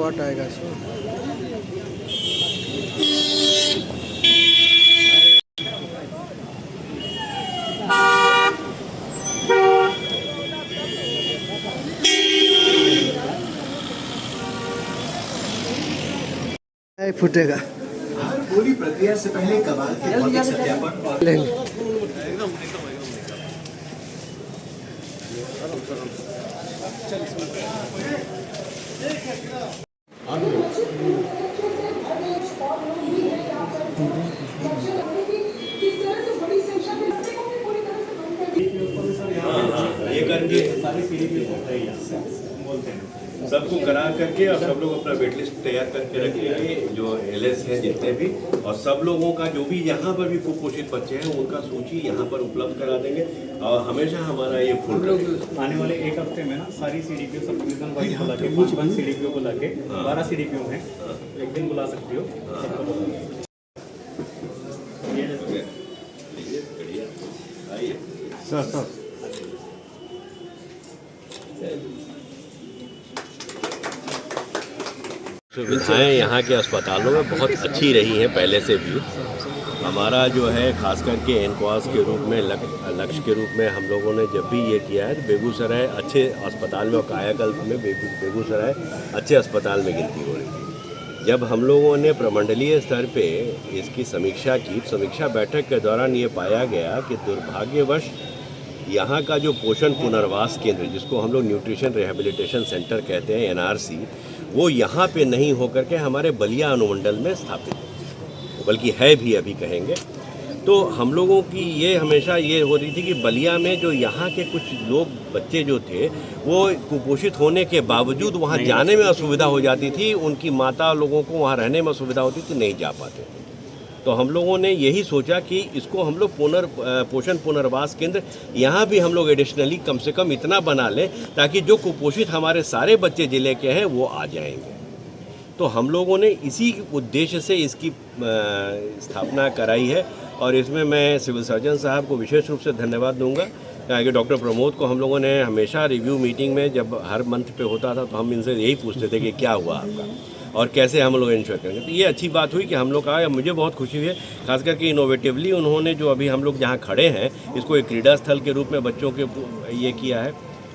वाट आएगा इसमें। फूटेगा। हर पूरी प्रक्रिया से पहले कबाड़ के भौतिक सत्यापन लेंगे। ये करके सबको करा करके और सब लोग अपना वेट लिस्ट तैयार करके रखेंगे जो एलएस हैं जितने भी, और सब लोगों का जो भी यहाँ पर भी कुपोषित बच्चे हैं उनका सूची यहाँ पर उपलब्ध करा देंगे। और हमेशा हमारा ये फुल आने वाले एक हफ्ते में ना सारी सीडीपीओ सब डिवीजन वाइज बुला के 5 सीडीपीओ बुला के 12 सीडीपीओ हैं, एक दिन बुला सकती हो। सर सुविधाएं यहाँ के अस्पतालों में बहुत अच्छी रही हैं पहले से भी। हमारा जो है खास करके एनक्वास के रूप में लक्ष्य के रूप में हम लोगों ने जब भी ये किया है, बेगूसराय अच्छे अस्पताल में और कायाकल्प में बेगूसराय अच्छे अस्पताल में गिनती हो रही थी। जब हम लोगों ने प्रमंडलीय स्तर पे इसकी समीक्षा की, समीक्षा बैठक के दौरान ये पाया गया कि दुर्भाग्यवश यहाँ का जो पोषण पुनर्वास केंद्र, जिसको हम लोग न्यूट्रिशन रिहेबिलिटेशन सेंटर कहते हैं NRC, वो यहाँ पे नहीं होकर के हमारे बलिया अनुमंडल में स्थापित, बल्कि है भी अभी कहेंगे। तो हम लोगों की ये हमेशा ये हो रही थी कि बलिया में जो यहाँ के कुछ लोग बच्चे जो थे वो कुपोषित होने के बावजूद वहाँ जाने में असुविधा हो जाती थी, उनकी माता लोगों को वहाँ रहने में असुविधा होती थी, नहीं जा पाते थे। तो हम लोगों ने यही सोचा कि इसको हम लोग पोषण पुनर्वास केंद्र यहाँ भी हम लोग एडिशनली कम से कम इतना बना लें ताकि जो कुपोषित हमारे सारे बच्चे ज़िले के हैं वो आ जाएंगे। तो हम लोगों ने इसी उद्देश्य से इसकी स्थापना कराई है, और इसमें मैं सिविल सर्जन साहब को विशेष रूप से धन्यवाद दूंगा कि डॉक्टर प्रमोद को हम लोगों ने हमेशा रिव्यू मीटिंग में जब हर मंथ पे होता था तो हम इनसे यही पूछते थे कि क्या हुआ आपका और कैसे हम लोग इंश्योर करेंगे। तो ये अच्छी बात हुई कि हम लोग का, मुझे बहुत खुशी हुई है खास करके इनोवेटिवली उन्होंने जो अभी हम लोग जहाँ खड़े हैं इसको एक क्रीड़ा स्थल के रूप में बच्चों के ये किया है।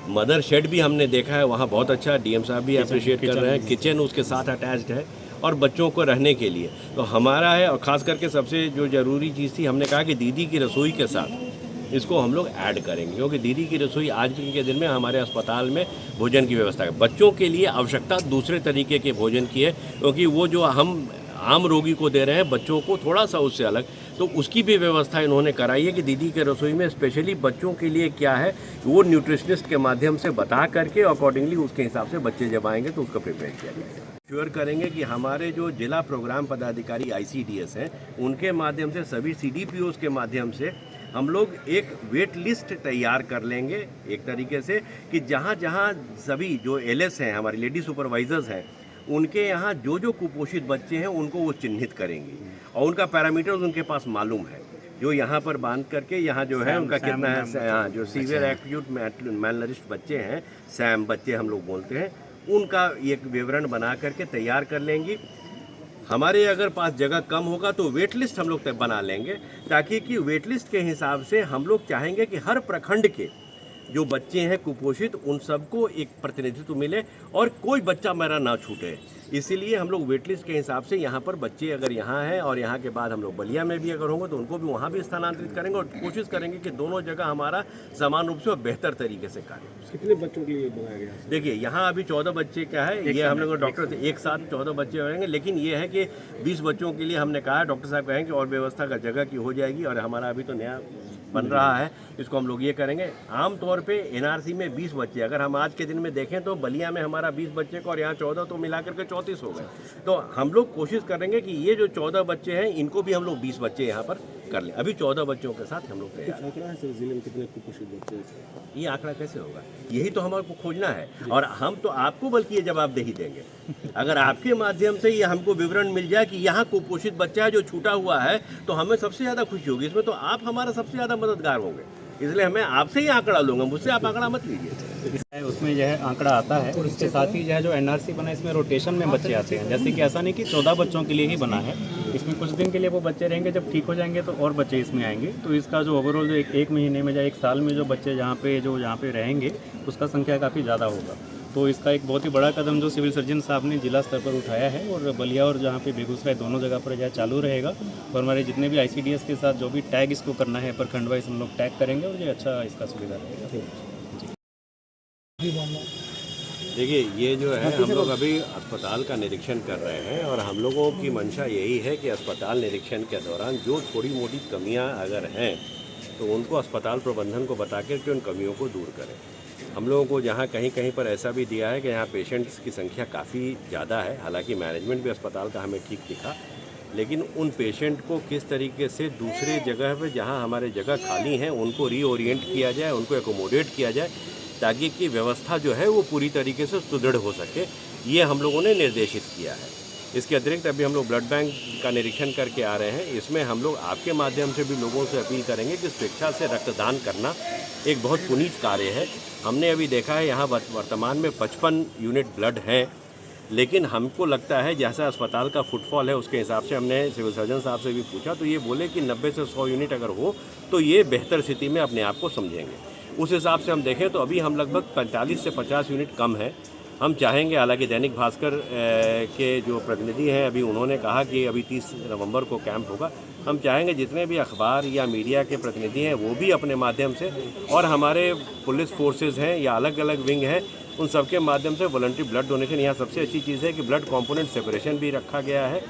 मदर शेड भी हमने देखा है, वहाँ बहुत अच्छा डीएम साहब भी अप्रिशिएट कर रहे हैं, किचन उसके साथ अटैच्ड है और बच्चों को रहने के लिए तो हमारा है। और ख़ास करके सबसे जो ज़रूरी चीज़ थी, हमने कहा कि दीदी की रसोई के साथ इसको हम लोग ऐड करेंगे, क्योंकि दीदी की रसोई आज भी के दिन में हमारे अस्पताल में भोजन की व्यवस्था है। बच्चों के लिए आवश्यकता दूसरे तरीके के भोजन की है, क्योंकि वो जो हम आम रोगी को दे रहे हैं बच्चों को थोड़ा सा उससे अलग, तो उसकी भी व्यवस्था इन्होंने कराई है कि दीदी के रसोई में स्पेशली बच्चों के लिए क्या है वो न्यूट्रिशनिस्ट के माध्यम से बता करके अकॉर्डिंगली उसके हिसाब से बच्चे जब आएंगे तो उसका प्रिपेयर किया जाएगा। श्योर करेंगे कि हमारे जो जिला प्रोग्राम पदाधिकारी ICDS हैं उनके माध्यम से सभी CDPOs के माध्यम से हम लोग एक वेट लिस्ट तैयार कर लेंगे एक तरीके से कि जहाँ जहाँ सभी जो LS हैं, हमारे लेडी सुपरवाइजर्स हैं, उनके यहाँ जो जो कुपोषित बच्चे हैं उनको वो चिन्हित करेंगे और उनका पैरामीटर्स उनके पास मालूम है, जो यहाँ पर बांध करके यहाँ जो है उनका कितना है, यहाँ जो सीवियर एक्यूट मैलनरिश्ड बच्चे हैं, सैम बच्चे हम लोग बोलते हैं, उनका एक विवरण बना करके तैयार कर लेंगी। हमारे अगर पास जगह कम होगा तो वेट लिस्ट हम लोग बना लेंगे, ताकि कि वेट लिस्ट के हिसाब से हम लोग चाहेंगे कि हर प्रखंड के जो बच्चे हैं कुपोषित उन सबको एक प्रतिनिधित्व मिले और कोई बच्चा मेरा ना छूटे। इसीलिए हम लोग वेट लिस्ट के हिसाब से यहाँ पर बच्चे अगर यहाँ हैं और यहाँ के बाद हम लोग बलिया में भी अगर होंगे तो उनको भी वहाँ भी स्थानांतरित करेंगे और कोशिश करेंगे कि दोनों जगह हमारा समान रूप से और बेहतर तरीके से कार्य हो। कितने बच्चों के लिए बनाया गया? देखिए यहाँ अभी 14 बच्चे क्या है, ये हम लोग डॉक्टर से एक साथ 14 बच्चे रहेंगे, लेकिन ये है कि 20 बच्चों के लिए हमने कहा, डॉक्टर साहब कहें कि और व्यवस्था का जगह की हो जाएगी, और हमारा अभी तो नया बन रहा है, इसको हम लोग ये करेंगे। आमतौर पे NRC में 20 बच्चे, अगर हम आज के दिन में देखें तो बलिया में हमारा 20 बच्चे का और यहाँ 14, तो मिलाकर के 34 हो गए। तो हम लोग कोशिश करेंगे कि ये जो 14 बच्चे हैं इनको भी हम लोग 20 बच्चे यहाँ पर कर लें। अभी 14 बच्चों के साथ हम लोग तैयार हैं। जिले में कितने कुपोषित बच्चे हैं? ये आंकड़ा कैसे होगा, यही तो हमारे को खोजना है, और हम तो आपको बल्कि ये जवाबदेही देंगे। अगर आपके माध्यम से ये हमको विवरण मिल जाए कि यहाँ कुपोषित बच्चा है जो छूटा हुआ है, तो हमें सबसे ज़्यादा खुशी होगी। इसमें तो आप हमारा सबसे ज़्यादा मददगार होंगे। इसलिए मैं आपसे ही आंकड़ा लूँगा, मुझसे आप आंकड़ा मत लीजिए। उसमें यह आंकड़ा आता है और इसके साथ ही यह जो एनआरसी बना है इसमें रोटेशन में बच्चे आते हैं। जैसे कि ऐसा नहीं कि 14 बच्चों के लिए ही बना है, इसमें कुछ दिन के लिए वो बच्चे रहेंगे, जब ठीक हो जाएंगे तो और बच्चे इसमें आएंगे। तो इसका जो ओवरऑल जो एक महीने में या एक साल में जो बच्चे यहाँ पे रहेंगे उसका संख्या काफ़ी ज़्यादा होगा। तो इसका एक बहुत ही बड़ा कदम जो सिविल सर्जन साहब ने जिला स्तर पर उठाया है और बलिया और जहाँ पे बेगूसराय दोनों जगह पर यह चालू रहेगा। और हमारे जितने भी ICDS के साथ जो भी टैग इसको करना है प्रखंड वाइज हम लोग टैग करेंगे और ये अच्छा इसका सुविधा रहेगा। देखिए, ये जो है हम लोग अभी अस्पताल का निरीक्षण कर रहे हैं और हम लोगों की मंशा यही है कि अस्पताल निरीक्षण के दौरान जो थोड़ी मोटी कमियां अगर हैं तो उनको अस्पताल प्रबंधन को बता कर के उन कमियों को दूर करें। हम लोगों को जहाँ कहीं कहीं पर ऐसा भी दिया है कि यहाँ पेशेंट्स की संख्या काफ़ी ज़्यादा है, हालांकि मैनेजमेंट भी अस्पताल का हमें ठीक दिखा, लेकिन उन पेशेंट को किस तरीके से दूसरे जगह पे जहाँ हमारे जगह खाली हैं उनको रीओरिएंट किया जाए, उनको एकोमोडेट किया जाए ताकि की व्यवस्था जो है वो पूरी तरीके से सुदृढ़ हो सके, ये हम लोगों ने निर्देशित किया है। इसके अतिरिक्त अभी हम लोग ब्लड बैंक का निरीक्षण करके आ रहे हैं। इसमें हम लोग आपके माध्यम से भी लोगों से अपील करेंगे कि स्वेच्छा से रक्तदान करना एक बहुत पुनीत कार्य है। हमने अभी देखा है यहाँ वर्तमान में 55 यूनिट ब्लड हैं, लेकिन हमको लगता है जैसा अस्पताल का फुटफॉल है उसके हिसाब से हमने सिविल सर्जन साहब से भी पूछा तो ये बोले कि 90 से 100 यूनिट अगर हो तो ये बेहतर स्थिति में अपने आप को समझेंगे। उस हिसाब से हम देखें तो अभी हम लगभग 45 से 50 यूनिट कम है। हम चाहेंगे, हालांकि दैनिक भास्कर के जो प्रतिनिधि हैं अभी उन्होंने कहा कि अभी 30 नवंबर को कैंप होगा। हम चाहेंगे जितने भी अखबार या मीडिया के प्रतिनिधि हैं वो भी अपने माध्यम से और हमारे पुलिस फोर्सेस हैं या अलग अलग विंग हैं उन सबके माध्यम से वॉलंटरी ब्लड डोनेशन, यहाँ सबसे अच्छी चीज़ है कि ब्लड कंपोनेंट सेपरेशन भी रखा गया है,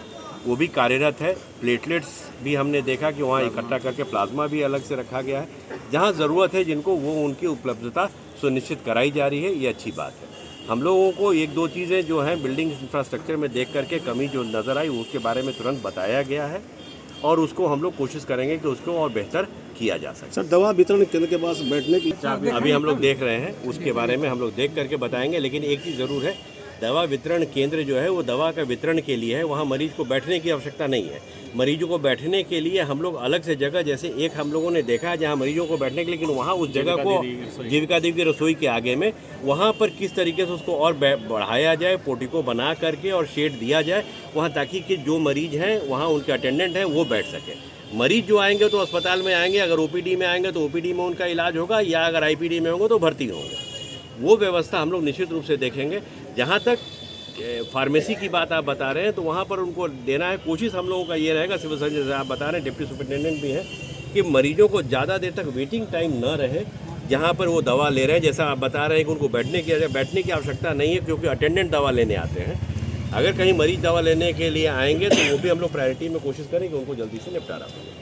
वो भी कार्यरत है। प्लेटलेट्स भी हमने देखा कि वहाँ इकट्ठा करके प्लाज्मा भी अलग से रखा गया है। जहाँ ज़रूरत है जिनको वो उनकी उपलब्धता सुनिश्चित कराई जा रही है, ये अच्छी बात है। हम लोगों को एक दो चीज़ें जो हैं बिल्डिंग इंफ्रास्ट्रक्चर में देख करके कमी जो नज़र आई उसके बारे में तुरंत बताया गया है और उसको हम लोग कोशिश करेंगे कि उसको और बेहतर किया जा सके। सर, दवा वितरण केंद्र के पास बैठने की अभी हम लोग देख रहे हैं, उसके बारे में हम लोग देख करके बताएंगे। लेकिन एक चीज़ ज़रूर है, दवा वितरण केंद्र जो है वो दवा का वितरण के लिए है, वहाँ मरीज को बैठने की आवश्यकता नहीं है। मरीजों को बैठने के लिए हम लोग अलग से जगह, जैसे एक हम लोगों ने देखा है जहाँ मरीजों को बैठने के लिए, लेकिन वहाँ उस जगह को जीविका देवी की रसोई के आगे में वहाँ पर किस तरीके से उसको और बढ़ाया जाए, पोर्टिको बना करके और शेड दिया जाए वहाँ, ताकि कि जो मरीज हैं वहाँ उनके अटेंडेंट हैं वो बैठ सके। मरीज जो आएंगे तो अस्पताल में आएंगे, अगर OPD में आएंगे तो OPD में उनका इलाज होगा, या अगर IPD में होंगे तो भर्ती होंगे। वो व्यवस्था हम लोग निश्चित रूप से देखेंगे। जहाँ तक फार्मेसी की बात आप बता रहे हैं तो वहाँ पर उनको देना है। कोशिश हम लोगों का ये रहेगा, सिविल सर्जन जैसे आप बता रहे हैं, डिप्टी सुपरिटेंडेंट भी हैं, कि मरीजों को ज़्यादा देर तक वेटिंग टाइम न रहे जहाँ पर वो दवा ले रहे हैं। जैसा आप बता रहे हैं कि उनको बैठने की आवश्यकता नहीं है क्योंकि अटेंडेंट दवा लेने आते हैं। अगर कहीं मरीज दवा लेने के लिए आएंगे तो वो भी हम लोग प्रायोरिटी में कोशिश करें कि उनको जल्दी से निपटारा करें।